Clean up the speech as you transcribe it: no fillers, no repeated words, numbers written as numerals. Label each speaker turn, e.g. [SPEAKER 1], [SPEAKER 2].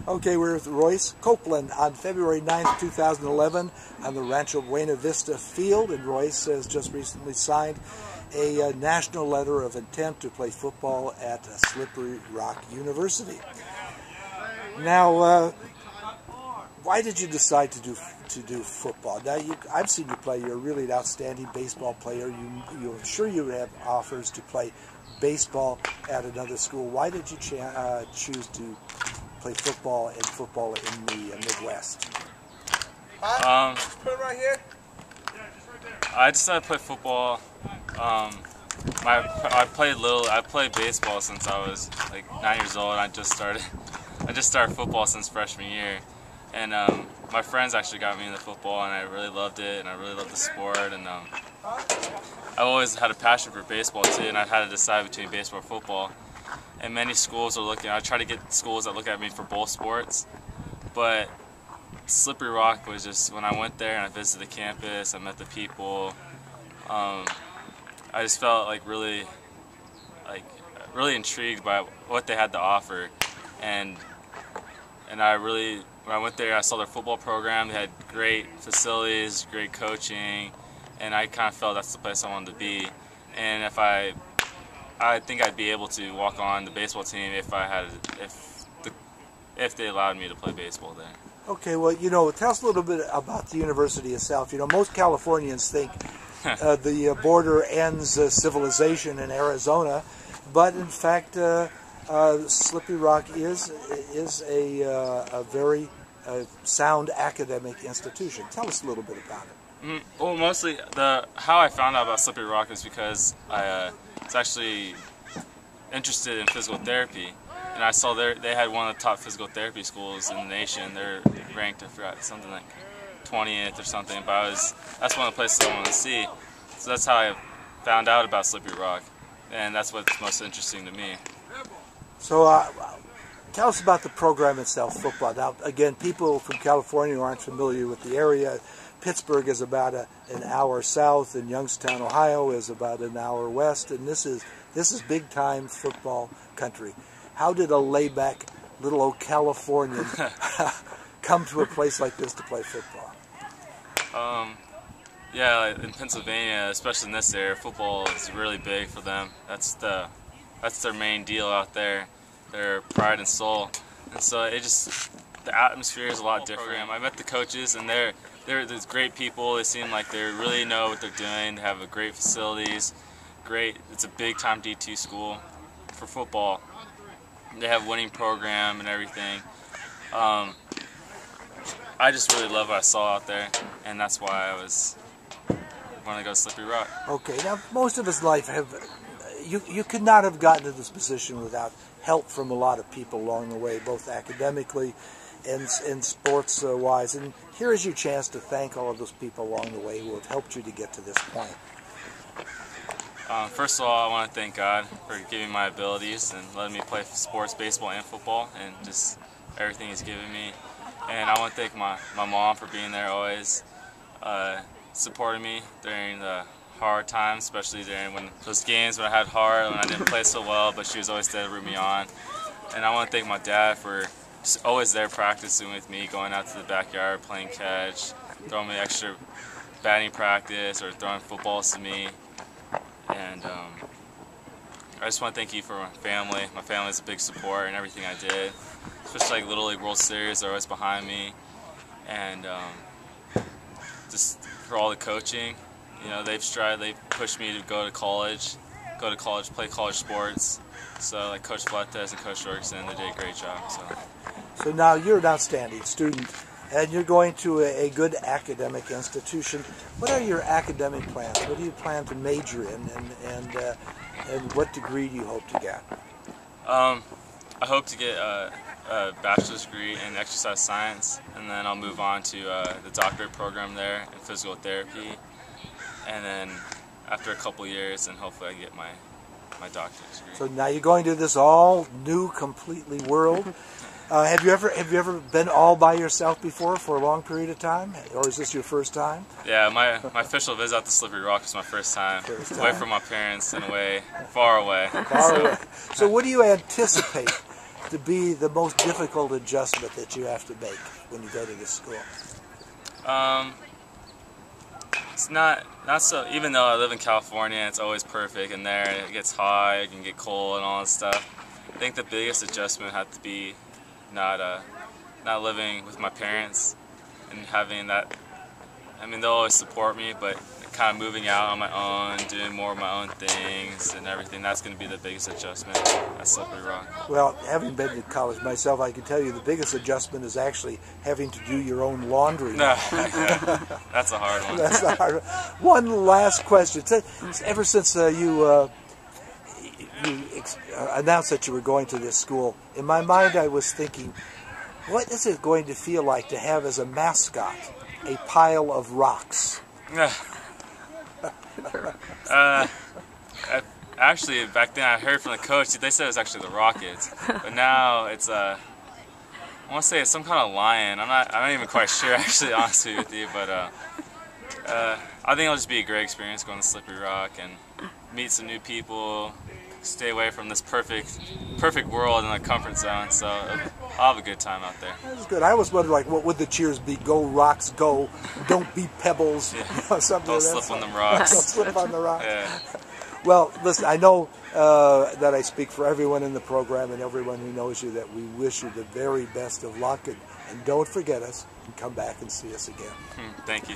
[SPEAKER 1] Okay, we're with Royce Copeland on February 9th, 2011 on the Rancho Buena Vista field, and Royce has just recently signed a national letter of intent to play football at Slippery Rock University. Now, why did you decide to do football? Now, I've seen you play. You're really an outstanding baseball player. I'm sure you would have offers to play baseball at another school. Why did you choose to play football in the Midwest?
[SPEAKER 2] Put it right here. I decided to play football. I played baseball since I was like 9 years old. I just started football since freshman year, and my friends actually got me into football, and I really loved it, and I really loved the sport, and I've always had a passion for baseball too, and I had to decide between baseball or football. And many schools are looking. I try to get schools that look at me for both sports, but Slippery Rock was just, when I went there and I visited the campus, I met the people. I just felt really intrigued by what they had to offer, and when I went there, I saw their football program. They had great facilities, great coaching, and I kind of felt that's the place I wanted to be. And I think I'd be able to walk on the baseball team if they allowed me to play baseball there.
[SPEAKER 1] Okay, well, tell us a little bit about the university itself. Most Californians think the border ends civilization in Arizona, but in fact, Slippery Rock is a very sound academic institution. Tell us a little bit about it.
[SPEAKER 2] Well, mostly how I found out about Slippery Rock is because I was actually interested in physical therapy, and I saw they had one of the top physical therapy schools in the nation. They're ranked, I forgot, something like 20th or something, but that's one of the places I wanted to see. So that's how I found out about Slippery Rock, and that's what's most interesting to me.
[SPEAKER 1] So tell us about the program itself, football. Now, again, people from California who aren't familiar with the area, Pittsburgh is about an hour south, and Youngstown, Ohio is about an hour west, and this is big-time football country. How did a layback little old Californian come to a place like this to play football?
[SPEAKER 2] Yeah, in Pennsylvania, especially in this area, football is really big for them. That's their main deal out there, their pride and soul. And so the atmosphere is a lot different. I met the coaches, and they're great people. They seem like they really know what they're doing. They have great facilities. It's a big-time D2 school for football. They have a winning program and everything. I just really love what I saw out there, and that's why I wanted to go to Slippery Rock. Okay,
[SPEAKER 1] now most of his life you could not have gotten to this position without help from a lot of people along the way, both academically and sports-wise. And here is your chance to thank all of those people along the way who have helped you to get to this point.
[SPEAKER 2] First of all, I want to thank God for giving me my abilities and letting me play sports, baseball, and football, and just everything He's given me. And I want to thank my mom for being there always, supporting me during the hard times, especially during those games when I had heart, when I didn't play so well, but she was always there to root me on. And I want to thank my dad for just always there practicing with me, going out to the backyard, playing catch, throwing me extra batting practice, or throwing footballs to me. And I just want to thank you for my family. My family is a big support in everything I did, especially like Little League World Series. They're always behind me, and just for all the coaching. They pushed me to go to college, play college sports. So like Coach Fletes and Coach Jorgensen, they did a great job.
[SPEAKER 1] So now you're an outstanding student, and you're going to a good academic institution. What are your academic plans? What do you plan to major in, and what degree do you hope to get?
[SPEAKER 2] I hope to get a bachelor's degree in exercise science, and then I'll move on to the doctorate program there in physical therapy. And then after a couple years, and hopefully I can get my doctorate degree.
[SPEAKER 1] So now you're going to this all new, completely world. Have you ever been all by yourself before for a long period of time, or is this your first time?
[SPEAKER 2] Yeah, my official visit out to Slippery Rock was my first time. Away from my parents and far away.
[SPEAKER 1] Far away. So what do you anticipate to be the most difficult adjustment that you have to make when you go to this school?
[SPEAKER 2] It's not so. Even though I live in California, it's always perfect in there. It gets hot, it can get cold, and all that stuff. I think the biggest adjustment had to be not living with my parents and having that. I mean, they'll always support me, but kind of moving out on my own, doing more of my own things and everything, that's going to be the biggest adjustment at Slippery Rock.
[SPEAKER 1] Well, having been to college myself, I can tell you the biggest adjustment is actually having to do your own laundry.
[SPEAKER 2] No, that's a hard one.
[SPEAKER 1] That's a hard one. One last question. Ever since you announced that you were going to this school, in my mind I was thinking, what is it going to feel like to have as a mascot a pile of rocks?
[SPEAKER 2] Actually, back then I heard from the coach, they said it was actually the Rockets, but now it's I want to say it's some kind of lion. I'm not even quite sure, actually, honestly with you, but I think it'll just be a great experience going to Slippery Rock and meet some new people, stay away from this perfect world in the comfort zone. So I'll have a good time out there.
[SPEAKER 1] That's good. I always wondered, like, what would the cheers be? Go Rocks, go! Don't be pebbles.
[SPEAKER 2] Yeah.
[SPEAKER 1] You know, something
[SPEAKER 2] Don't
[SPEAKER 1] like
[SPEAKER 2] slip on them rocks.
[SPEAKER 1] Don't slip on the rocks.
[SPEAKER 2] Yeah.
[SPEAKER 1] Well, listen, I know that I speak for everyone in the program and everyone who knows you that we wish you the very best of luck, and don't forget us and come back and see us again.
[SPEAKER 2] Thank you.